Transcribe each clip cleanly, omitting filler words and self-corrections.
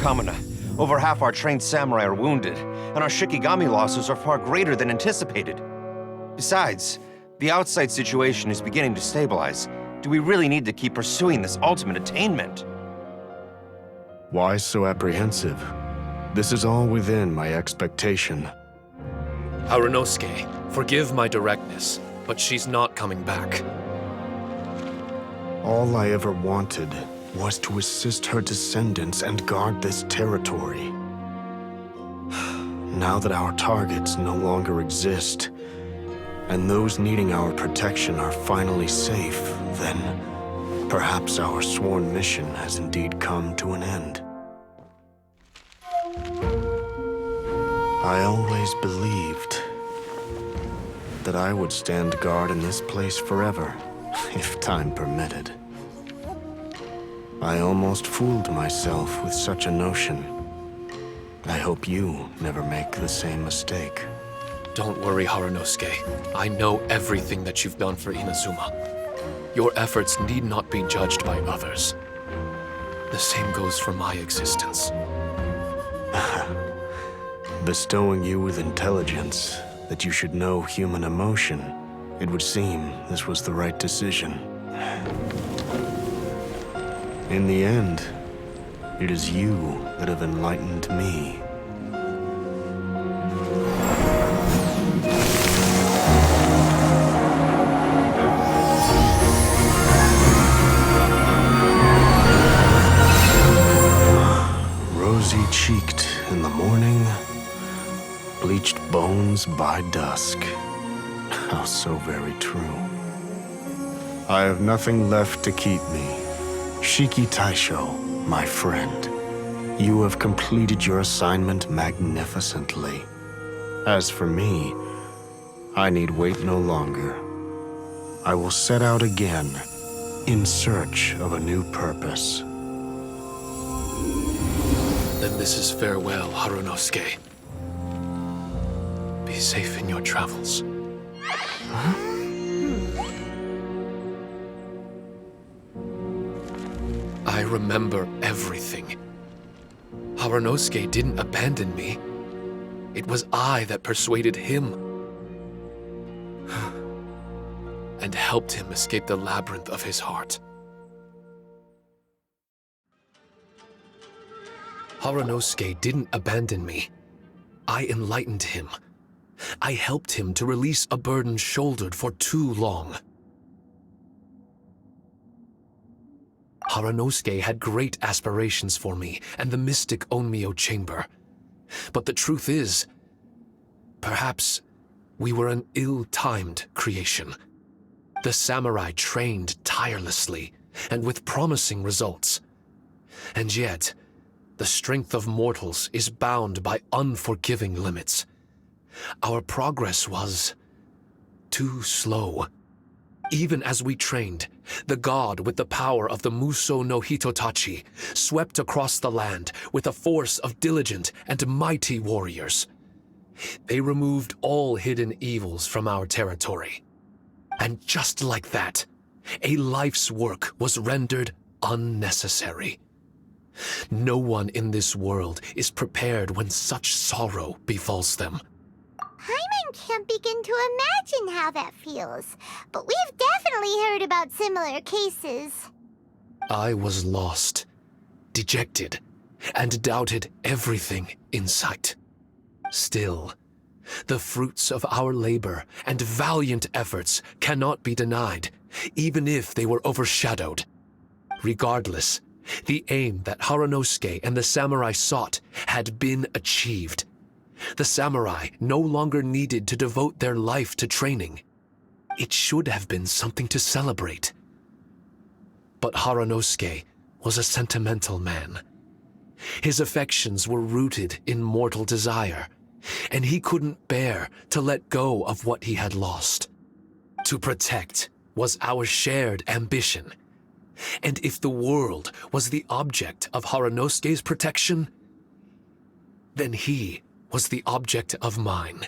Kamina. Over half our trained samurai are wounded, and our Shikigami losses are far greater than anticipated. Besides, the outside situation is beginning to stabilize. Do we really need to keep pursuing this ultimate attainment? Why so apprehensive? This is all within my expectation. Harunosuke, forgive my directness, but she's not coming back. All I ever wanted was to assist her descendants and guard this territory. Now that our targets no longer exist, and those needing our protection are finally safe, then perhaps our sworn mission has indeed come to an end. I always believed that I would stand guard in this place forever, if time permitted. I almost fooled myself with such a notion. I hope you never make the same mistake. Don't worry, Harunosuke. I know everything that you've done for Inazuma. Your efforts need not be judged by others. The same goes for my existence. Bestowing you with intelligence, that you should know human emotion, it would seem this was the right decision. In the end, it is you that have enlightened me. Rosy-cheeked in the morning, bleached bones by dusk. How so very true. I have nothing left to keep me. Shiki Taisho, my friend, you have completed your assignment magnificently. As for me, I need wait no longer. I will set out again, in search of a new purpose. Then this is farewell, Harunosuke. Be safe in your travels. I remember everything. Harunosuke didn't abandon me. It was I that persuaded him and helped him escape the labyrinth of his heart. Harunosuke didn't abandon me. I enlightened him. I helped him to release a burden shouldered for too long. Harunosuke had great aspirations for me and the mystic Onmyo chamber. But the truth is, perhaps we were an ill-timed creation. The samurai trained tirelessly and with promising results. And yet, the strength of mortals is bound by unforgiving limits. Our progress was too slow. Even as we trained, the god with the power of the Muso no Hitotachi swept across the land with a force of diligent and mighty warriors. They removed all hidden evils from our territory. And just like that, a life's work was rendered unnecessary. No one in this world is prepared when such sorrow befalls them. Paimon can't begin to imagine how that feels, but we've definitely heard about similar cases. I was lost, dejected, and doubted everything in sight. Still, the fruits of our labor and valiant efforts cannot be denied, even if they were overshadowed. Regardless, the aim that Harunosuke and the samurai sought had been achieved. The samurai no longer needed to devote their life to training. It should have been something to celebrate. But Harunosuke was a sentimental man. His affections were rooted in mortal desire, and he couldn't bear to let go of what he had lost. To protect was our shared ambition. And if the world was the object of Harunosuke's protection, then he was the object of mine.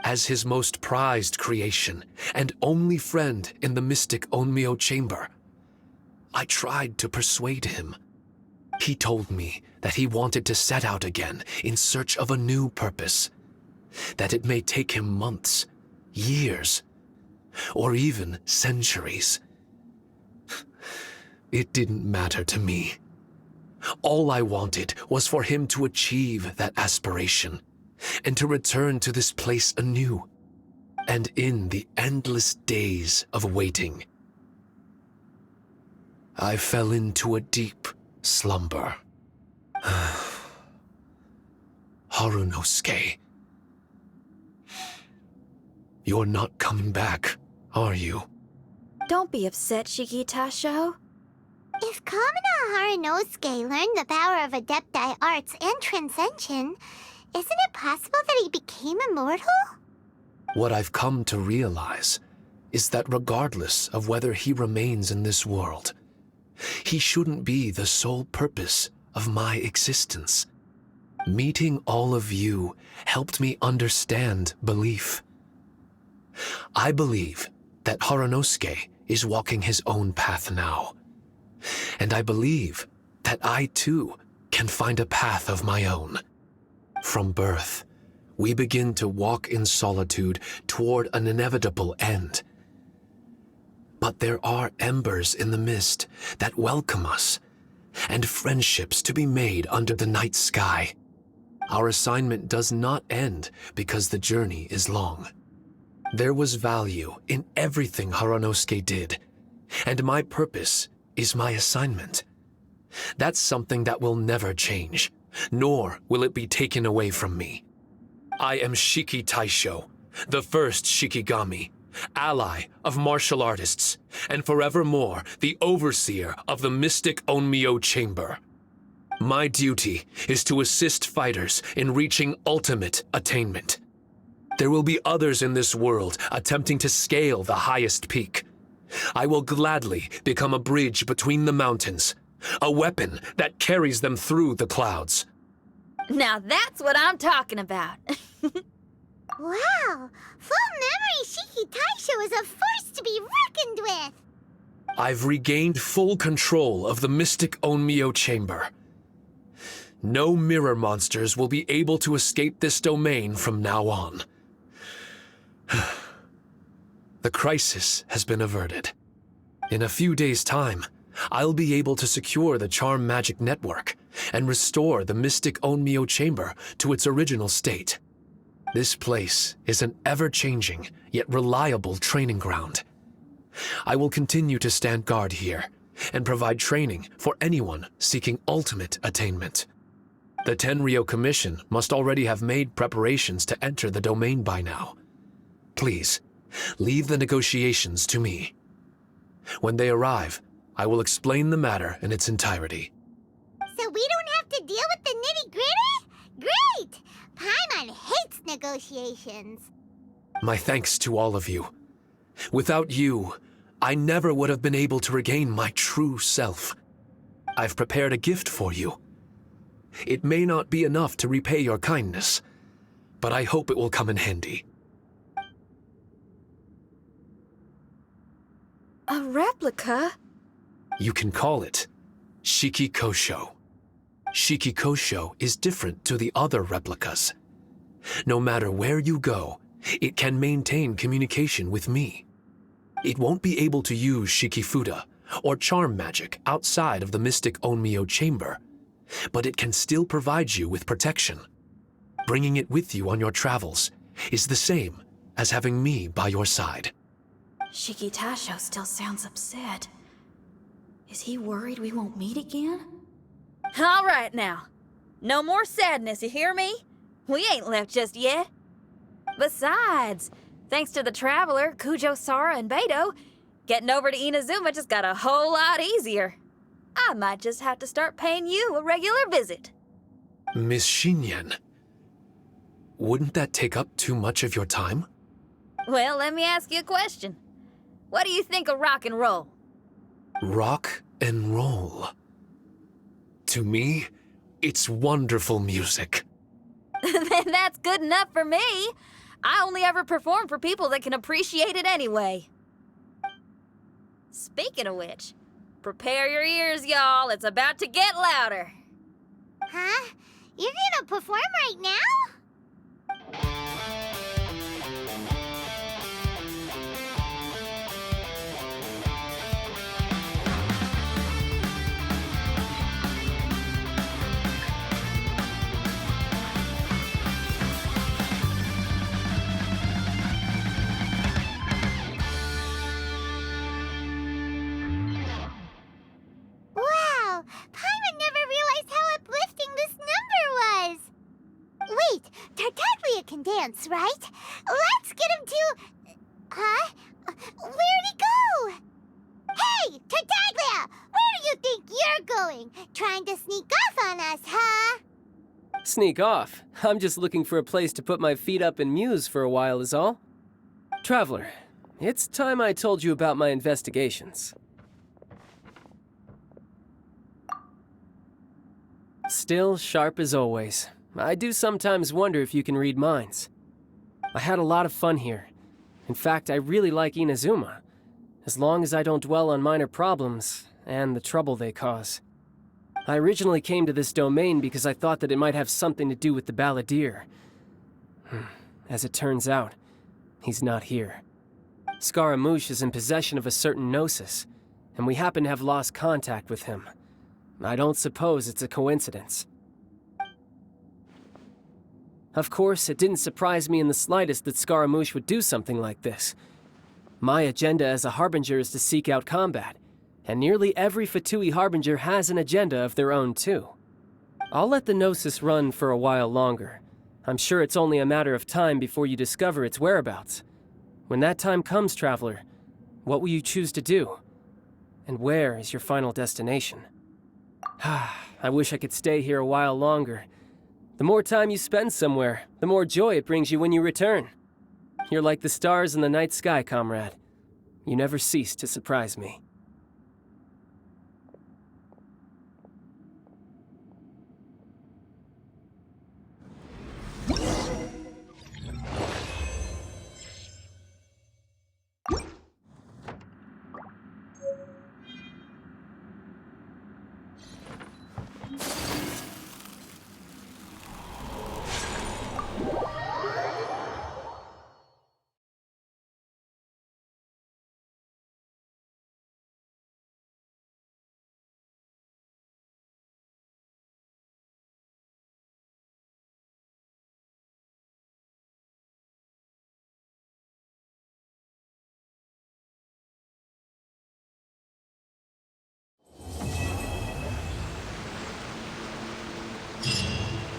As his most prized creation and only friend in the mystic Onmyo chamber, I tried to persuade him. He told me that he wanted to set out again in search of a new purpose, that it may take him months, years, or even centuries. It didn't matter to me. All I wanted was for him to achieve that aspiration and to return to this place anew. And in the endless days of waiting, I fell into a deep slumber. Harunosuke, you're not coming back, are you? Don't be upset, Shikitasho. If Kamina Harunosuke learned the power of Adepti Arts and Transcension, isn't it possible that he became immortal? What I've come to realize is that regardless of whether he remains in this world, he shouldn't be the sole purpose of my existence. Meeting all of you helped me understand belief. I believe that Harunosuke is walking his own path now. And I believe that I too can find a path of my own. From birth, we begin to walk in solitude toward an inevitable end. But there are embers in the mist that welcome us, and friendships to be made under the night sky. Our assignment does not end because the journey is long. There was value in everything Harunosuke did, and my purpose is my assignment. That's something that will never change, nor will it be taken away from me. I am Shiki Taisho, the first Shikigami, ally of martial artists, and forevermore the overseer of the mystic Onmyo Chamber. My duty is to assist fighters in reaching ultimate attainment. There will be others in this world attempting to scale the highest peak. I will gladly become a bridge between the mountains, a weapon that carries them through the clouds. Now that's what I'm talking about. Wow! Full memory Shiki Taisho is a force to be reckoned with! I've regained full control of the mystic Onmyo Chamber. No mirror monsters will be able to escape this domain from now on. The crisis has been averted. In a few days' time, I'll be able to secure the charm magic network and restore the mystic Onmyo Chamber to its original state. This place is an ever-changing yet reliable training ground. I will continue to stand guard here and provide training for anyone seeking ultimate attainment. The Tenryo Commission must already have made preparations to enter the domain by now. Please, leave the negotiations to me. When they arrive, I will explain the matter in its entirety. So we don't have to deal with the nitty-gritty? Great! Paimon hates negotiations. My thanks to all of you. Without you, I never would have been able to regain my true self. I've prepared a gift for you. It may not be enough to repay your kindness, but I hope it will come in handy. A replica? You can call it Shiki Kosho. Shiki Kosho is different to the other replicas. No matter where you go, it can maintain communication with me. It won't be able to use Shikifuda or charm magic outside of the mystic Onmyo Chamber, but it can still provide you with protection. Bringing it with you on your travels is the same as having me by your side. Shikitasho still sounds upset. Is he worried we won't meet again? All right now. No more sadness, you hear me? We ain't left just yet. Besides, thanks to the Traveler, Kujo, Sara, and Beto, getting over to Inazuma just got a whole lot easier. I might just have to start paying you a regular visit. Miss Shinyan, wouldn't that take up too much of your time? Well, let me ask you a question. What do you think of rock and roll? Rock and roll. To me, it's wonderful music. Then that's good enough for me. I only ever perform for people that can appreciate it anyway. Speaking of which, Prepare your ears, y'all. It's about to get louder. Huh? You're gonna perform right now? Wow! Paimon never realized how uplifting this number was! Wait, Tartaglia can dance, right? Let's get him to... Huh? Where'd he go? Hey, Tartaglia! Where do you think you're going? Trying to sneak off on us, huh? Sneak off. I'm just looking for a place to put my feet up and muse for a while is all. Traveler, it's time I told you about my investigations. Still sharp as always. I do sometimes wonder if you can read minds. I had a lot of fun here. In fact, I really like Inazuma, as long as I don't dwell on minor problems and the trouble they cause. I originally came to this domain because I thought that it might have something to do with the balladeer. As it turns out, he's not here. Scaramouche is in possession of a certain gnosis, and we happen to have lost contact with him. I don't suppose it's a coincidence. Of course, it didn't surprise me in the slightest that Scaramouche would do something like this. My agenda as a Harbinger is to seek out combat, and nearly every Fatui Harbinger has an agenda of their own too. I'll let the Gnosis run for a while longer. I'm sure it's only a matter of time before you discover its whereabouts. When that time comes, Traveler, what will you choose to do? And where is your final destination? I wish I could stay here a while longer. The more time you spend somewhere, the more joy it brings you when you return. You're like the stars in the night sky, comrade. You never cease to surprise me.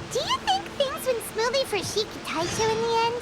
Do you think things went smoothly for Shiki Taicho in the end?